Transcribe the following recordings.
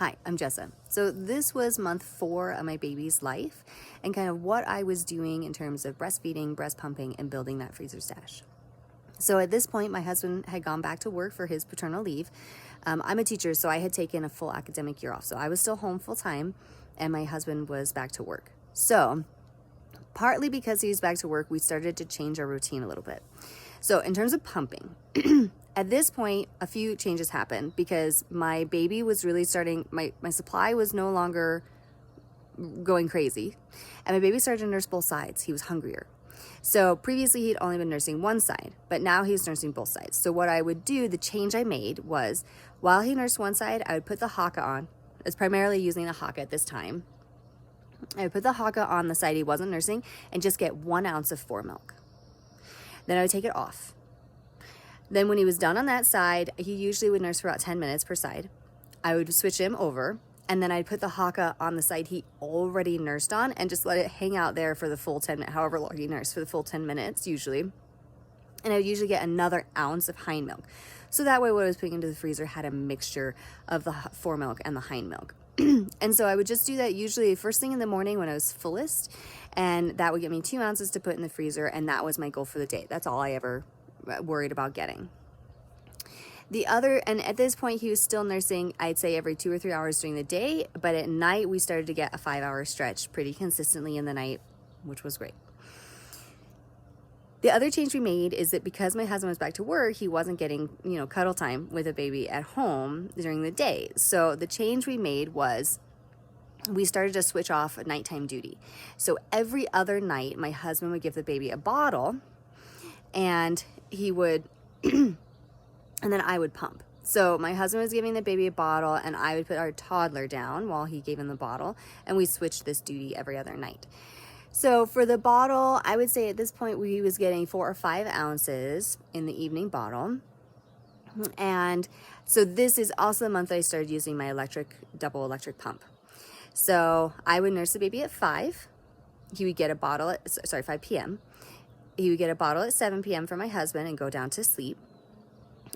Hi, I'm Jessa. So this was month 4 of my baby's life and kind of what I was doing in terms of breastfeeding, breast pumping, and building that freezer stash. So at this point, my husband had gone back to work for his paternal leave. I'm a teacher, so I had taken a full academic year off. So I was still home full time and my husband was back to work. So partly because he was back to work, we started to change our routine a little bit. So in terms of pumping, at this point, a few changes happened because my baby was really starting, my supply was no longer going crazy. And my baby started to nurse both sides. He was hungrier. So previously he'd only been nursing one side, but now he was nursing both sides. So what I would do, the change I made was while he nursed one side, I would put the Haakaa on. I was primarily using the Haakaa at this time. I would put the Haakaa on the side he wasn't nursing and just get 1 ounce of fore milk. Then I would take it off. Then when he was done on that side, he usually would nurse for about 10 minutes per side. I would switch him over and then I'd put the Haakaa on the side he already nursed on and just let it hang out there for the full 10 minutes, however long he nursed, for the full 10 minutes usually. And I would usually get another ounce of hind milk. So that way what I was putting into the freezer had a mixture of the fore milk and the hind milk. And so I would just do that usually first thing in the morning when I was fullest, and that would get me 2 ounces to put in the freezer, and that was my goal for the day. That's all I ever worried about getting. And at this point he was still nursing, I'd say every 2 or 3 hours during the day, but at night we started to get a 5-hour stretch pretty consistently in the night, which was great. The other change we made is that because my husband was back to work, he wasn't getting, cuddle time with a baby at home during the day. So the change we made was we started to switch off nighttime duty. So every other night, my husband would give the baby a bottle and he would, and then I would pump. So my husband was giving the baby a bottle and I would put our toddler down while he gave him the bottle, and we switched this duty every other night. So for the bottle, I would say at this point he was getting 4 or 5 ounces in the evening bottle. And so this is also the month that I started using my double electric pump. So I would nurse the baby at 5. He would get a bottle at 5 p.m. He would get a bottle at 7 p.m. for my husband and go down to sleep.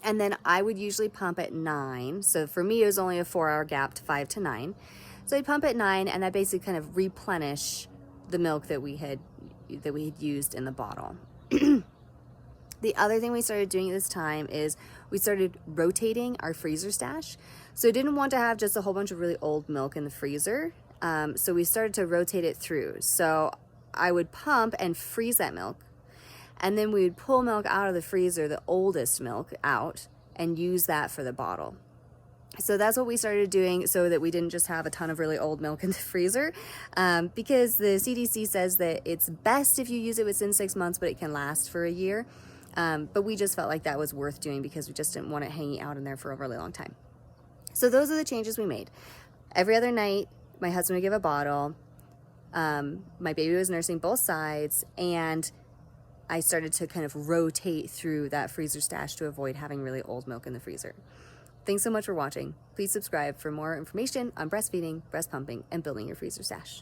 And then I would usually pump at 9. So for me, it was only a 4-hour gap to 5 to 9. So I'd pump at 9, and that basically kind of replenish the milk that we had used in the bottle. The other thing we started doing at this time is we started rotating our freezer stash. So I didn't want to have just a whole bunch of really old milk in the freezer. So we started to rotate it through. So I would pump and freeze that milk. And then we would pull milk out of the freezer, the oldest milk out, and use that for the bottle. So that's what we started doing so that we didn't just have a ton of really old milk in the freezer, because the CDC says that it's best if you use it within 6 months, but it can last for a year. But we just felt like that was worth doing because we just didn't want it hanging out in there for a really long time. So those are the changes we made. Every other night, my husband would give a bottle. My baby was nursing both sides, and I started to kind of rotate through that freezer stash to avoid having really old milk in the freezer. Thanks so much for watching. Please subscribe for more information on breastfeeding, breast pumping, and building your freezer stash.